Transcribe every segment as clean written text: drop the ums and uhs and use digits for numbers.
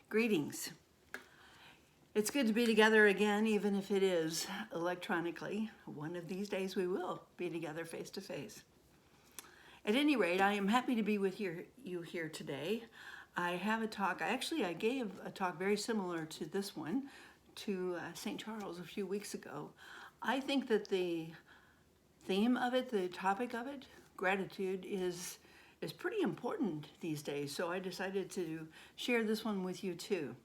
Greetings. It's good to be together again, even if it is electronically. One of these days we will be together face to face. At any rate, I am happy to be with you here today. I have a talk, I gave a talk very similar to this one to St. Charles a few weeks ago. I think that the theme of it, the topic of it, gratitude, is pretty important these days, so I decided to share this one with you too.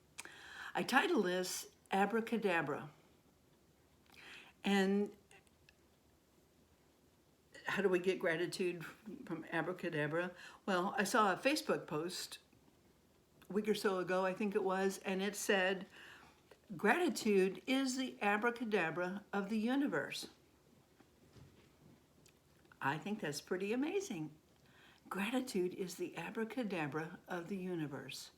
I titled this Abracadabra. And how do we get gratitude from abracadabra? Well, I saw a Facebook post a week or so ago, I think it was, and it said, gratitude is the abracadabra of the universe. I think that's pretty amazing. Gratitude is the abracadabra of the universe.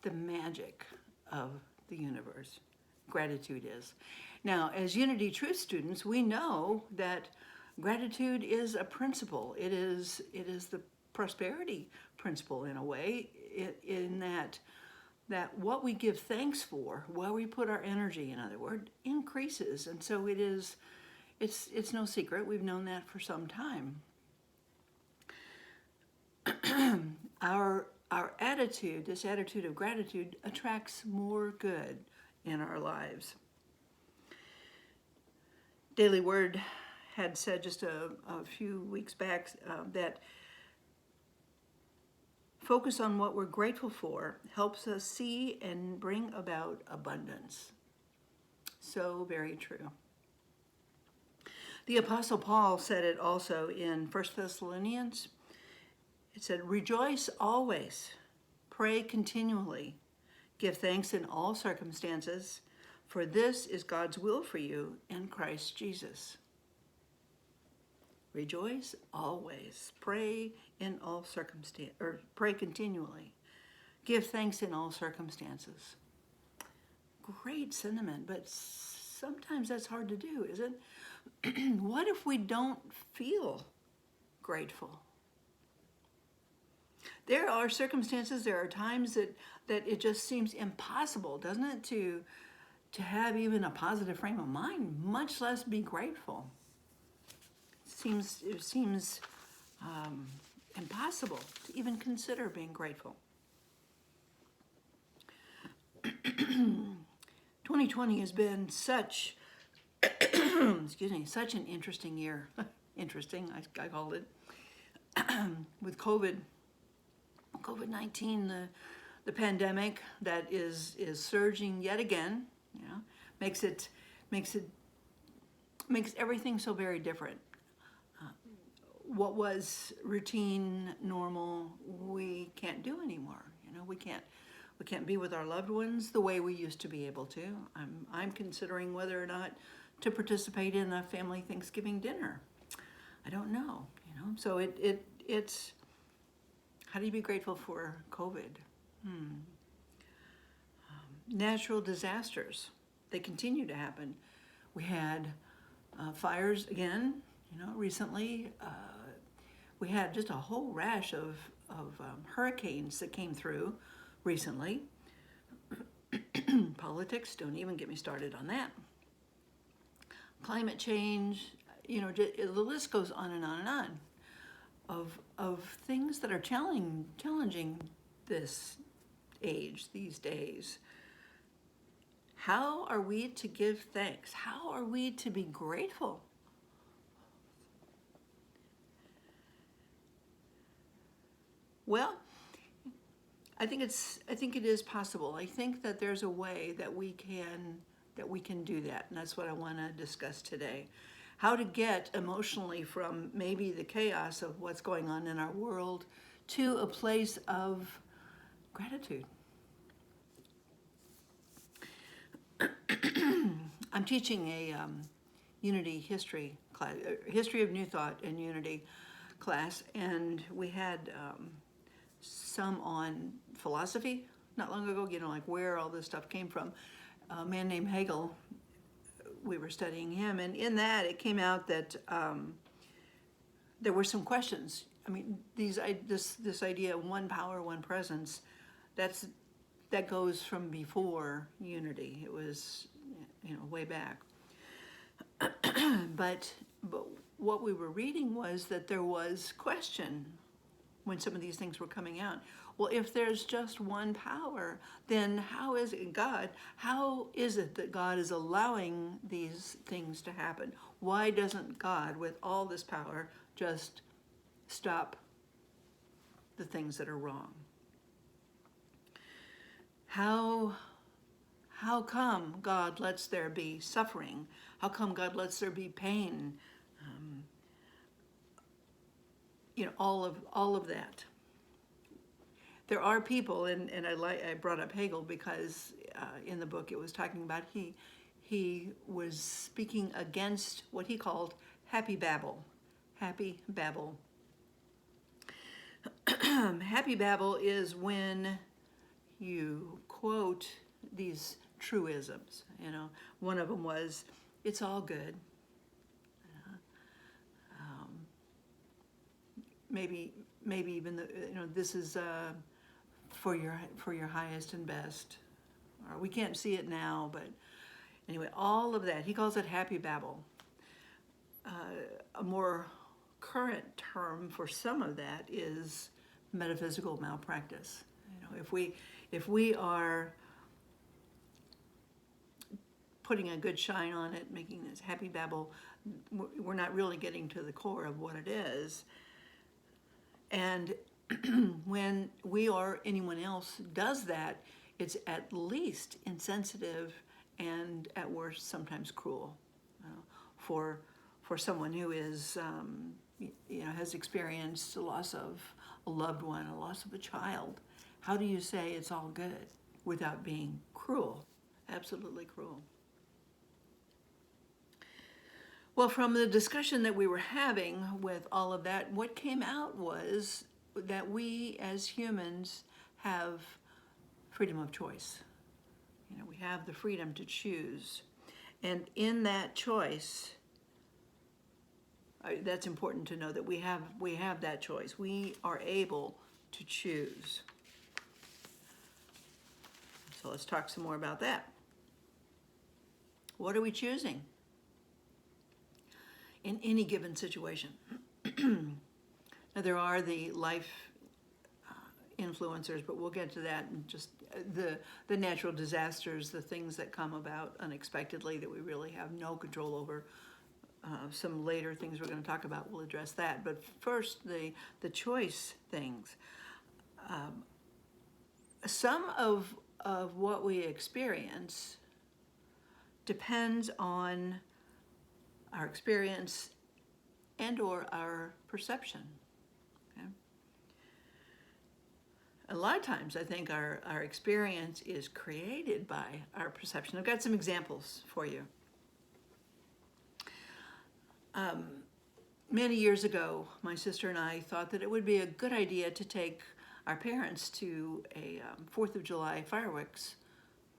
The magic of the universe. Gratitude is. Now, as Unity Truth students, we know that gratitude is a principle. It is the prosperity principle in a way, in that what we give thanks for, where we put our energy, in other words, increases. And so it's no secret. We've known that for some time. Our attitude, this attitude of gratitude, attracts more good in our lives. Daily Word had said just a few weeks back that focus on what we're grateful for helps us see and bring about abundance. So very true. The Apostle Paul said it also in 1 Thessalonians. It said, rejoice always, pray continually, give thanks in all circumstances, for this is God's will for you in Christ Jesus. Rejoice always, pray in all circumstances, or pray continually, give thanks in all circumstances. Great sentiment, but sometimes that's hard to do, isn't it? What if we don't feel grateful? There are circumstances, there are times that it just seems impossible, doesn't it, to have even a positive frame of mind, much less be grateful. It seems impossible to even consider being grateful. 2020 has been such such an interesting year. Interesting, I called it. With COVID-19, the pandemic that is surging yet again, makes everything so very different. What was routine, normal, we can't do anymore. We can't be with our loved ones the way we used to be able to. I'm considering whether or not to participate in a family Thanksgiving dinner. I don't know. So it's. How do you be grateful for COVID? Natural disasters, they continue to happen. We had fires again, recently. We had just a whole rash of hurricanes that came through recently. Politics, don't even get me started on that. Climate change, the list goes on and on and on. Of things that are challenging this age, these days. How are we to give thanks? How are we to be grateful? Well, I think it is possible. I think that there's a way that we can do that, and that's what I want to discuss today. How to get emotionally from maybe the chaos of what's going on in our world to a place of gratitude. I'm teaching a Unity history class, History of New Thought and Unity class, and we had some on philosophy not long ago, like where all this stuff came from. A man named Hegel, we were studying him, and in that it came out that there were some questions. I mean, this idea of one power, one presence, that goes from before unity. It was, way back. But what we were reading was that there was question when some of these things were coming out. Well, if there's just one power, then how is it that God is allowing these things to happen? Why doesn't God, with all this power, just stop the things that are wrong? How come God lets there be suffering? How come God lets there be pain? All of that. There are people, and I brought up Hegel because in the book it was talking about he was speaking against what he called happy babble. Happy babble. Happy babble is when you quote these truisms. One of them was, "It's all good." Maybe even this is for your highest and best. Or we can't see it now, but anyway, all of that. He calls it happy babble. A more current term for some of that is metaphysical malpractice. If we are putting a good shine on it, making this happy babble, we're not really getting to the core of what it is. And when we or anyone else does that, it's at least insensitive and at worst sometimes cruel for someone who is has experienced the loss of a loved one, a loss of a child. How do you say it's all good without being cruel? Absolutely cruel. Well, from the discussion that we were having with all of that, what came out was that we as humans have freedom of choice. We have the freedom to choose. And in that choice, that's important to know that we have that choice. We are able to choose. So let's talk some more about that. What are we choosing in any given situation? Now, there are the life influencers, but we'll get to that in just the natural disasters, the things that come about unexpectedly that we really have no control over. Some later things we're going to talk about will address that. But first, the choice things. Some of what we experience depends on our experience and or our perception. Okay? A lot of times I think our experience is created by our perception. I've got some examples for you. Many years ago, my sister and I thought that it would be a good idea to take our parents to a 4th of July fireworks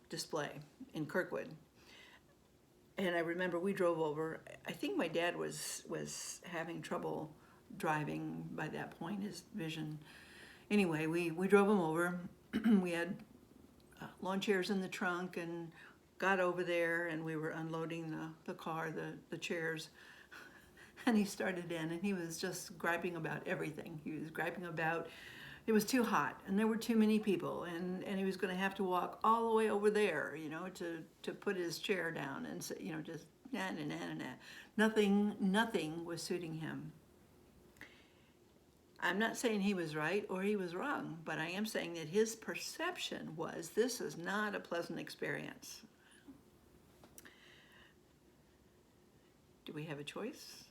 display in Kirkwood. And I remember we drove over. I think my dad was having trouble driving by that point, his vision. Anyway, we drove him over. We had lawn chairs in the trunk and got over there, and we were unloading the car, the chairs. And he started in, and he was just griping about everything. He was griping about it was too hot, and there were too many people, and he was going to have to walk all the way over there, to put his chair down, and just Nothing was suiting him. I'm not saying he was right or he was wrong, but I am saying that his perception was this is not a pleasant experience. Do we have a choice?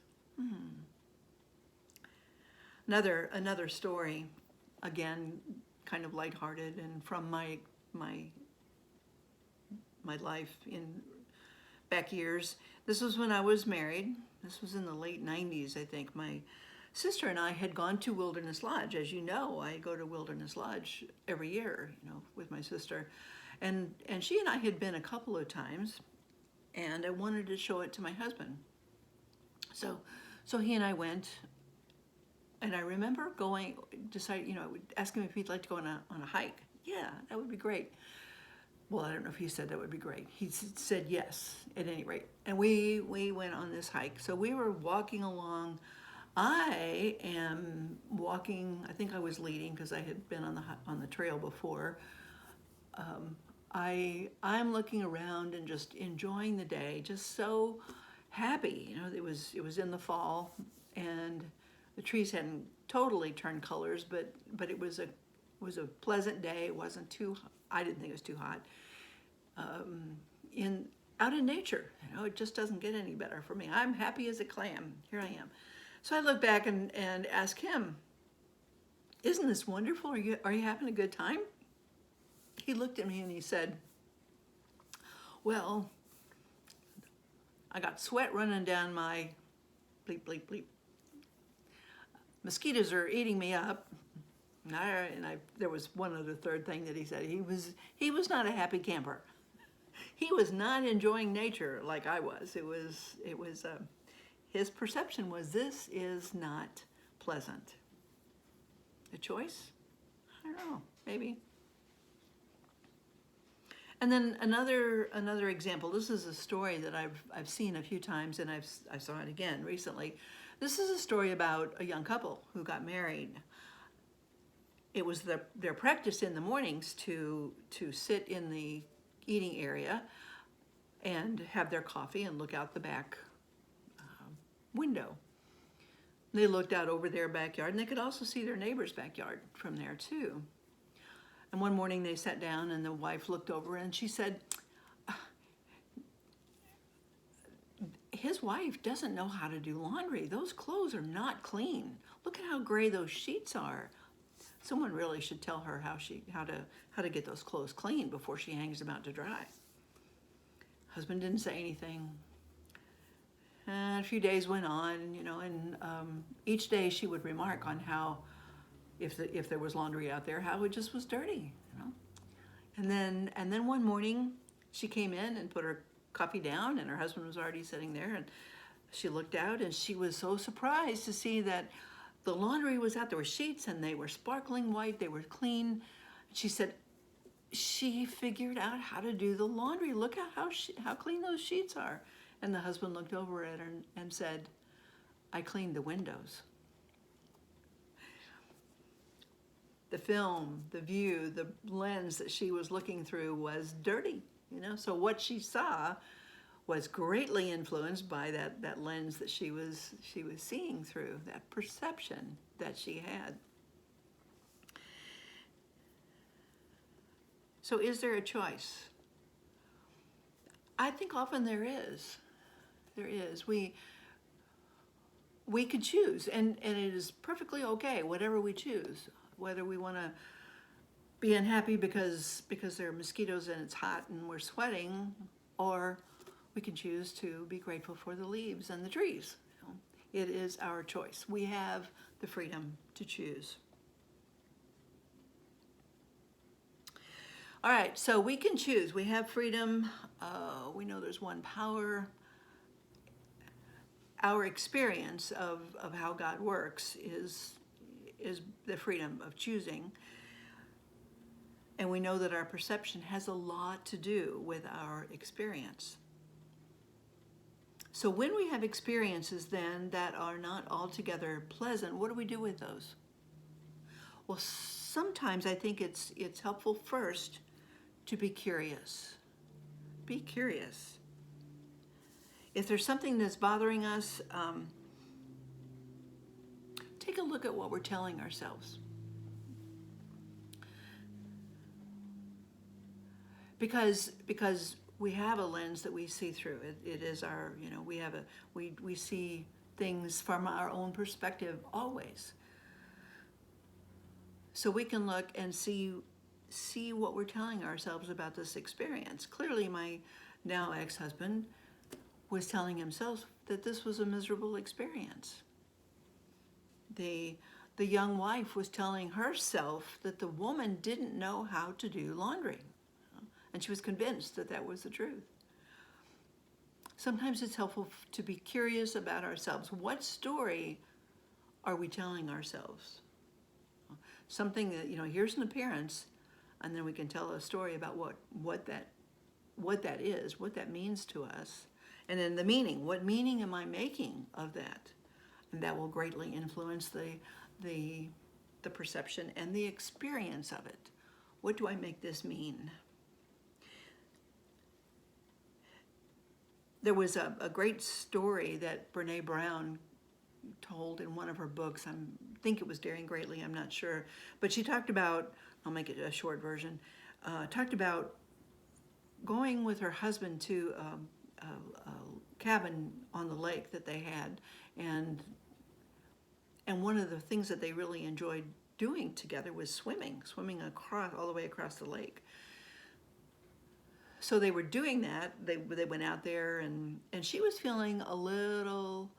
Another story, again, kind of lighthearted and from my life in back years. This was when I was married. This was in the late 90s, I think. My sister and I had gone to Wilderness Lodge. As you know, I go to Wilderness Lodge every year, with my sister. And she and I had been a couple of times, and I wanted to show it to my husband. So he and I went, and I remember asking him if he'd like to go on a hike. Yeah, that would be great. Well, I don't know if he said that would be great. He said yes, at any rate. And we went on this hike. So we were walking along. I am walking, I think I was leading because I had been on the trail before. I'm looking around and just enjoying the day, just so happy. You know, it was in the fall, and the trees hadn't totally turned colors, but it was a pleasant day. It wasn't too. I didn't think it was too hot. In Out in nature, you know, it just doesn't get any better for me. I'm happy as a clam. Here I am. So I look back and ask him, "Isn't this wonderful? Are you having a good time?" He looked at me and he said, "Well, I got sweat running down my bleep, bleep, bleep. Mosquitoes are eating me up." There was one other third thing that he said. He was not a happy camper. He was not enjoying nature like I was. His perception was, this is not pleasant. A choice? I don't know, maybe. And then another example. This is a story that I've seen a few times, and I saw it again recently. This is a story about a young couple who got married. It was their practice in the mornings to sit in the eating area and have their coffee and look out the back window. They looked out over their backyard, and they could also see their neighbor's backyard from there too. And one morning they sat down, and the wife looked over and she said, "His wife doesn't know how to do laundry. Those clothes are not clean. Look at how gray those sheets are. Someone really should tell her how to get those clothes clean before she hangs them out to dry." Husband didn't say anything. And a few days went on, you know, and each day she would remark on how, if there was laundry out there, how it just was dirty, you know. And then one morning she came in and put her coffee down, and her husband was already sitting there, and she looked out, and she was so surprised to see that the laundry was out. There were sheets, and they were sparkling white. They were clean. She said she figured out how to do the laundry. Look at how clean those sheets are. And the husband looked over at her and said, "I cleaned the windows." The film, the view, the lens that she was looking through was dirty, you know. So what she saw was greatly influenced by that lens that she was seeing through, that perception that she had. So is there a choice? I think often there is. There is. We could choose, and it is perfectly okay, whatever we choose. Whether we want to be unhappy because there are mosquitoes and it's hot and we're sweating, or we can choose to be grateful for the leaves and the trees. You know, it is our choice. We have the freedom to choose. All right, so we can choose. We have freedom. We know there's one power. Our experience of how God works is the freedom of choosing. And we know that our perception has a lot to do with our experience. So when we have experiences then that are not altogether pleasant, what do we do with those? Well, sometimes I think it's helpful first to be curious. Be curious. If there's something that's bothering us, take a look at what we're telling ourselves. Because we have a lens that we see through. It is our, you know, we see things from our own perspective always. So we can look and see what we're telling ourselves about this experience. Clearly my now ex-husband was telling himself that this was a miserable experience. The young wife was telling herself that the woman didn't know how to do laundry. And she was convinced that that was the truth. Sometimes it's helpful to be curious about ourselves. What story are we telling ourselves? Something that, you know, here's an appearance, and then we can tell a story about what that is, what that means to us, and then the meaning. What meaning am I making of that? And that will greatly influence the perception and the experience of it. What do I make this mean? There was a great story that Brene Brown told in one of her books. I think it was Daring Greatly, I'm not sure. But she talked about, I'll make it a short version, talked about going with her husband to a cabin on the lake that they had, and one of the things that they really enjoyed doing together was swimming across, all the way across the lake. So they were doing that. They went out there, and she was feeling a little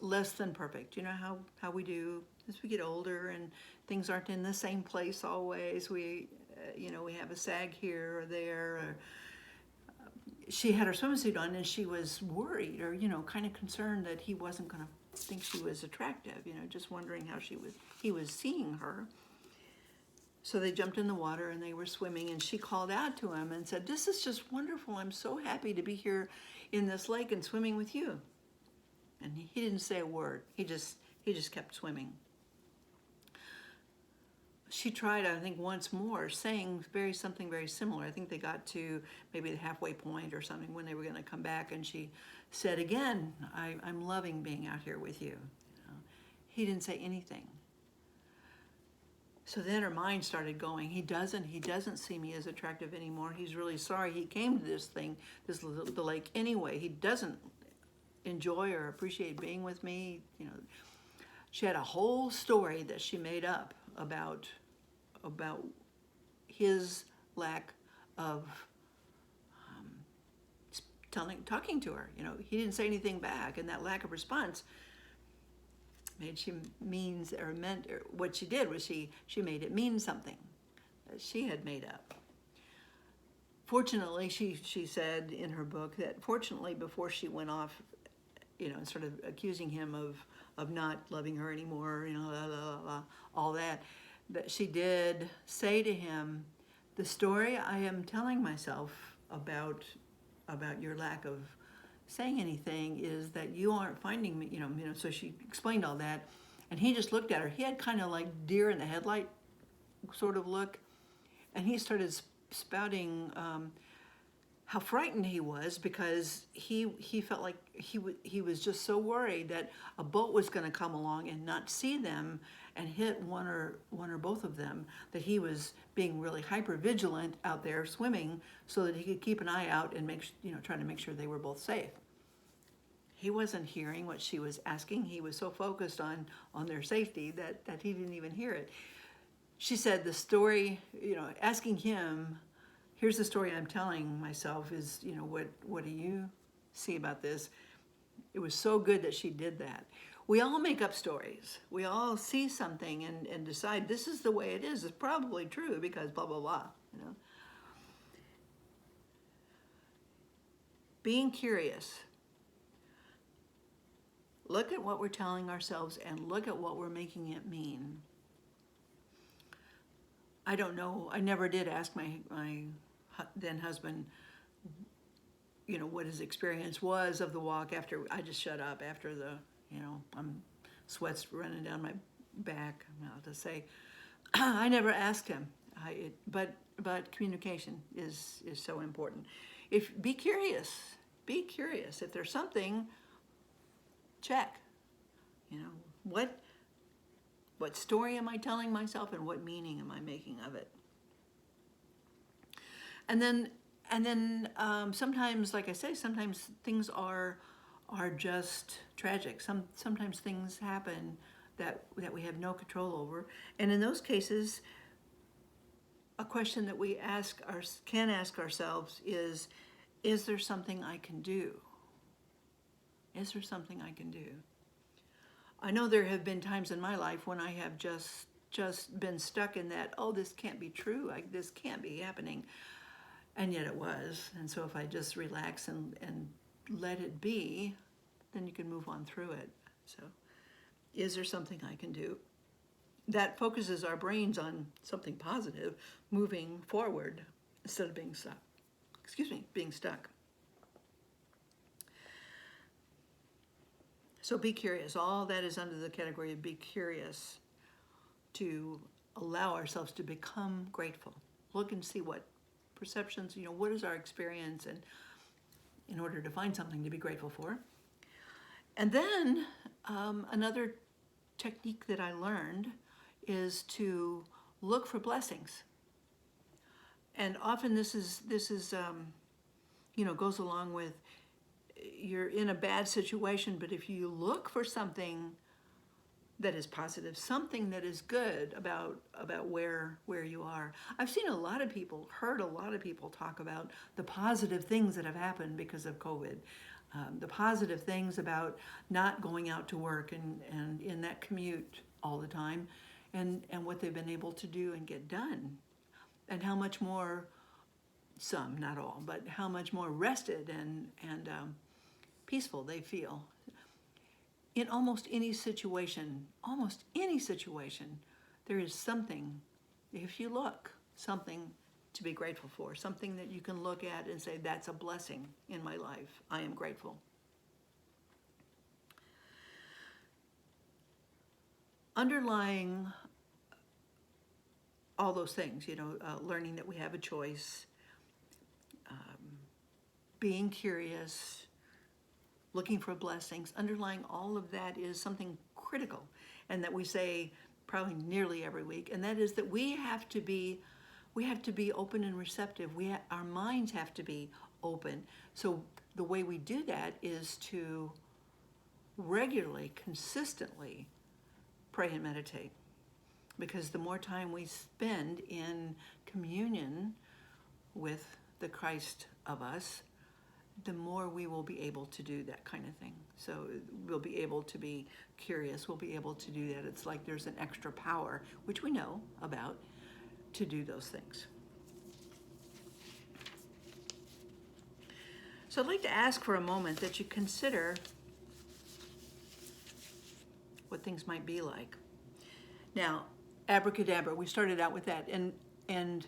less than perfect. You know how we do as we get older, and things aren't in the same place always. We we have a sag here or there. Or, she had her swimsuit on, and she was worried, or kind of concerned that he wasn't going to think she was attractive. Just wondering how he was seeing her. So they jumped in the water and they were swimming, and she called out to him and said, "This is just wonderful. I'm so happy to be here in this lake and swimming with you." And he didn't say a word. He just kept swimming. She tried, I think, once more, saying something very similar. I think they got to maybe the halfway point or something when they were going to come back, and she said again, I'm loving being out here with you. He didn't say anything. So then her mind started going, he doesn't see me as attractive anymore. He's really sorry he came to the lake anyway. He doesn't enjoy or appreciate being with me. She had a whole story that she made up about his lack of talking to her. He didn't say anything back, and that lack of response what she did was she made it mean something that she had made up. Fortunately, she said in her book that fortunately before she went off, and sort of accusing him of not loving her anymore, all that she did say to him, the story I am telling myself about your lack of saying anything is that you aren't finding me, so she explained all that, and he just looked at her. He had kind of like deer in the headlight sort of look, and he started spouting how frightened he was, because he felt like he was just so worried that a boat was going to come along and not see them and hit one or both of them, that he was being really hyper vigilant out there swimming so that he could keep an eye out and trying to make sure they were both safe. He wasn't hearing what she was asking. He was so focused on their safety that he didn't even hear it. She said the story, asking him, here's the story I'm telling myself, is, what do you see about this? It was so good that she did that. We all make up stories. We all see something and decide this is the way it is. It's probably true because blah, blah, blah, Being curious. Look at what we're telling ourselves and look at what we're making it mean. I don't know. I never did ask my then husband, what his experience was of the walk after I just shut up after the, I'm sweat's running down my back. I'm about to say, I never asked him. But communication is so important. Be curious. Be curious. If there's something, check. What story am I telling myself, and what meaning am I making of it? And then sometimes, like I say, sometimes things are just tragic. Sometimes things happen that we have no control over, and in those cases, a question that we can ask ourselves is there something I can do? Is there something I can do? I know there have been times in my life when I have just been stuck in that, this can't be true, this can't be happening. And yet it was. And so if I just relax and let it be, then you can move on through it. So is there something I can do? that focuses our brains on something positive, moving forward instead of being stuck. Being stuck. So be curious. All that is under the category of be curious, to allow ourselves to become grateful. Look and see what perceptions, what is our experience, and in order to find something to be grateful for. And then another technique that I learned is to look for blessings. And often this is goes along with, you're in a bad situation, but if you look for something that is positive, something that is good about where you are. I've seen heard a lot of people talk about the positive things that have happened because of COVID. The positive things about not going out to work and in that commute all the time, and what they've been able to do and get done, and how much more, some, not all, but how much more rested and peaceful they feel. In almost any situation, there is something, if you look, something to be grateful for, something that you can look at and say, that's a blessing in my life. I am grateful. Underlying all those things, learning that we have a choice, being curious, looking for blessings, underlying all of that is something critical, and that we say probably nearly every week, and that is that we have to be open and receptive. Our minds have to be open. So the way we do that is to regularly, consistently pray and meditate, because the more time we spend in communion with the Christ of us, the more we will be able to do that kind of thing. So we'll be able to be curious, we'll be able to do that. It's like there's an extra power, which we know about, to do those things. So I'd like to ask for a moment that you consider what things might be like. Now, abracadabra, we started out with that, and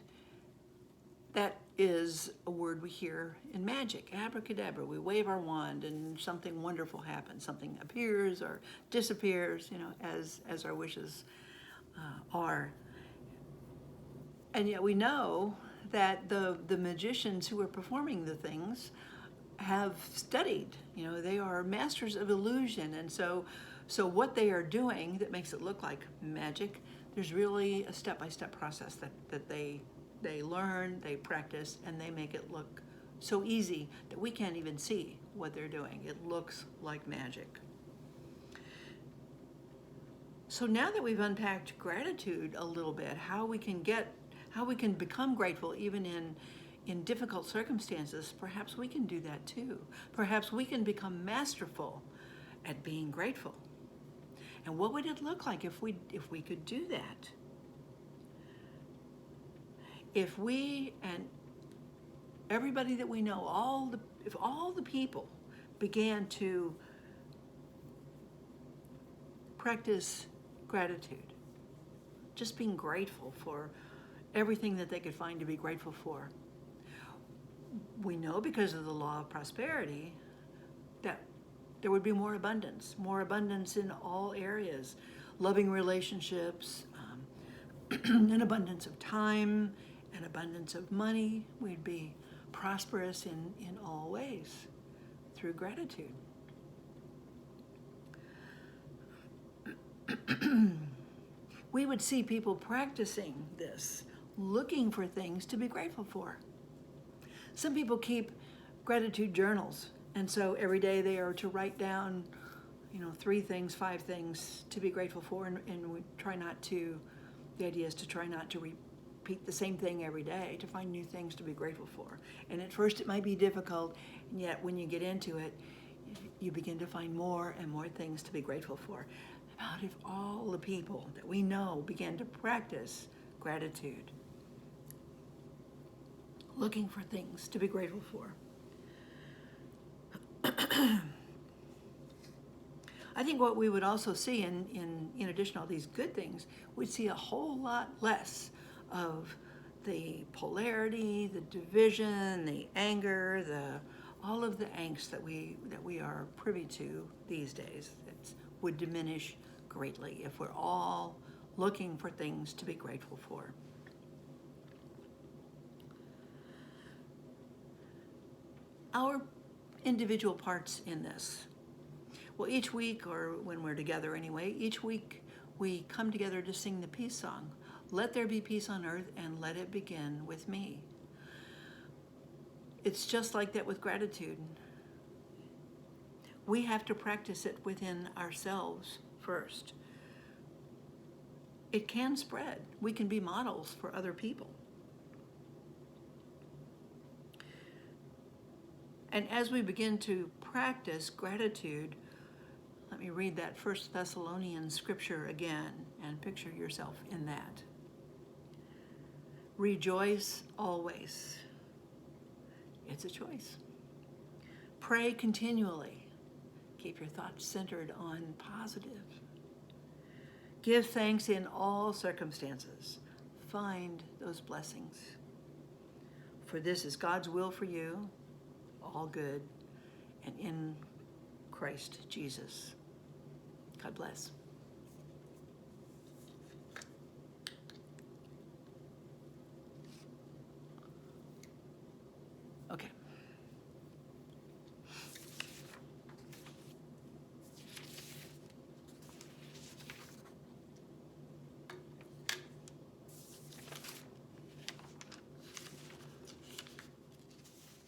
that is a word we hear in magic. Abracadabra, we wave our wand and something wonderful happens. Something appears or disappears, as our wishes are. And yet we know that the magicians who are performing the things have studied. They are masters of illusion, and so what they are doing that makes it look like magic, there's really a step-by-step process that they learn, they practice, and they make it look so easy that we can't even see what they're doing. It looks like magic. So now that we've unpacked gratitude a little bit, how we can become grateful even in difficult circumstances, perhaps we can do that too. Perhaps we can become masterful at being grateful. And what would it look like if we could do that? If we and everybody that we know, if all the people began to practice gratitude, just being grateful for everything that they could find to be grateful for, we know because of the law of prosperity that there would be more abundance in all areas, loving relationships, an abundance of time, an abundance of money. We'd be prosperous in all ways through gratitude. We would see people practicing this, looking for things to be grateful for. Some people keep gratitude journals, and so every day they are to write down, 3 things, 5 things to be grateful for, and we try not to, the idea is to try not to repeat the same thing every day, to find new things to be grateful for. And at first it might be difficult, and yet when you get into it, you begin to find more and more things to be grateful for. About if all the people that we know began to practice gratitude, looking for things to be grateful for. I think what we would also see in addition to all these good things, we'd see a whole lot less of the polarity, the division, the anger, all of the angst that we are privy to these days. It would diminish greatly if we're all looking for things to be grateful for. Our individual parts in this. Well, each week, or when we're together anyway, each week we come together to sing the peace song. Let there be peace on earth, and let it begin with me. It's just like that with gratitude. We have to practice it within ourselves first. It can spread. We can be models for other people. And as we begin to practice gratitude, let me read that 1 Thessalonians scripture again and picture yourself in that. Rejoice always. It's a choice. Pray continually. Keep your thoughts centered on positive. Give thanks in all circumstances. Find those blessings. For this is God's will for you, all good, and in Christ Jesus. God bless.